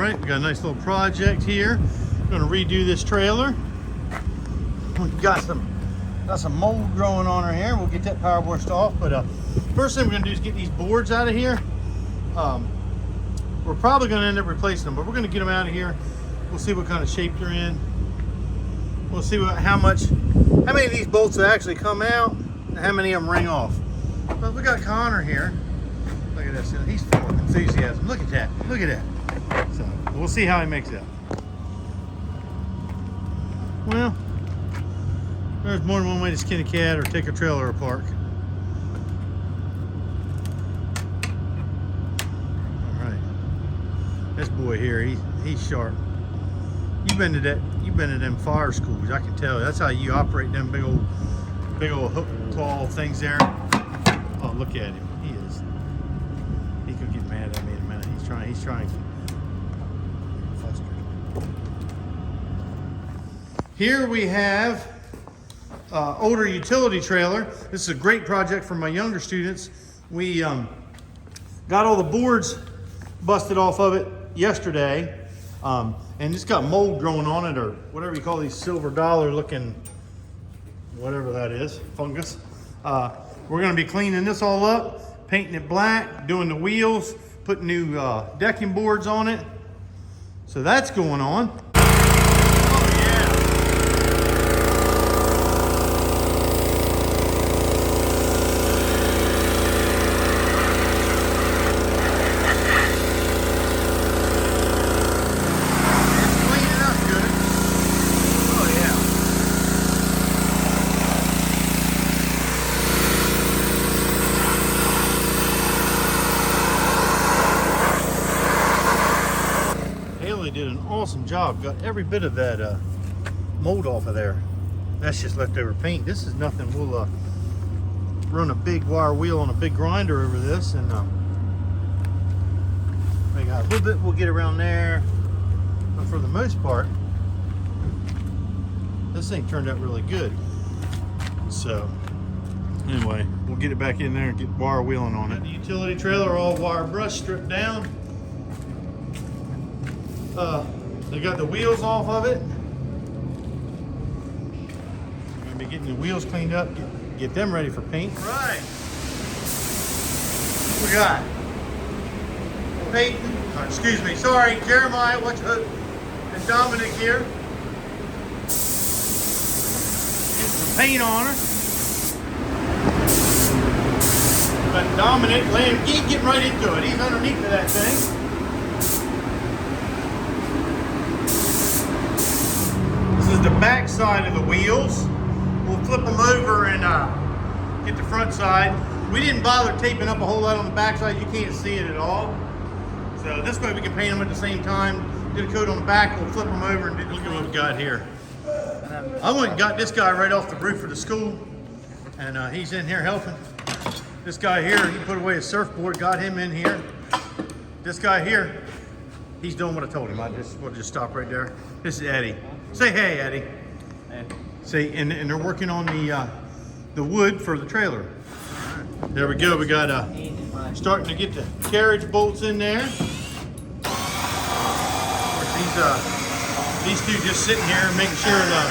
right, we got a nice little project here. We're gonna redo this trailer. We've got some mold growing on her here. We'll get that power washed off, but first thing we're gonna do is get these boards out of here. We're probably gonna end up replacing them, but we're gonna get them out of here. We'll see what kind of shape they're in. We'll see how many of these bolts will actually come out and how many of them ring off. But we got Connor here. Look at this, he's full of enthusiasm. Look at that, look at that. So we'll see how he makes it out. Well, there's more than one way to skin a cat or take a trailer apart. All right, this boy here, he's sharp. You've been to them fire schools. I can tell. That's how you operate them big old hook claw things there. Oh, look at him. He could get mad at me in a minute. He's trying. Here we have older utility trailer. This is a great project for my younger students. We got all the boards busted off of it yesterday. And it's got mold growing on it, or whatever you call these silver dollar looking, whatever that is, fungus. We're gonna be cleaning this all up, painting it black, doing the wheels, putting new decking boards on it. So that's going on. Oh yeah. Did an awesome job. Got every bit of that mold off of there. That's just leftover paint. This is nothing. We'll run a big wire wheel on a big grinder over this, and we got a little bit we'll get around there, but for the most part this thing turned out really good. So anyway, we'll get it back in there and get wire wheeling on it. The utility trailer all wire brush stripped down. They got the wheels off of it. We're gonna be getting the wheels cleaned up, get them ready for paint. All right. What we got? Peyton, excuse me, sorry, Jeremiah, and Dominic here. Getting some paint on her. But Dominic, he's getting right into it. He's underneath of that thing. The back side of the wheels. We'll flip them over and get the front side. We didn't bother taping up a whole lot on the back side. You can't see it at all. So this way we can paint them at the same time. Did a coat on the back, we'll flip them over and look at what we got here. I went and got this guy right off the roof of the school, and he's in here helping. This guy here, he put away his surfboard, got him in here. This guy here, he's doing what I told him. We'll just stop right there. This is Eddie. Say hey, Eddie. Hey. Say, and they're working on the wood for the trailer. Right. There we go. We got starting to get the carriage bolts in there. Of course, these two just sitting here and making sure the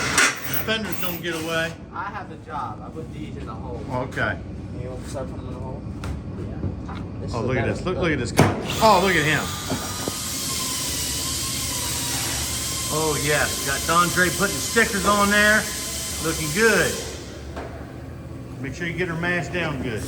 fenders don't get away. I have the job. I put these in the hole. Okay. You want to start putting them in the hole? Yeah. Oh, look at this. Look at this guy. Oh, look at him. Oh yes, got Dondre putting stickers on there. Looking good. Make sure you get her mashed down good.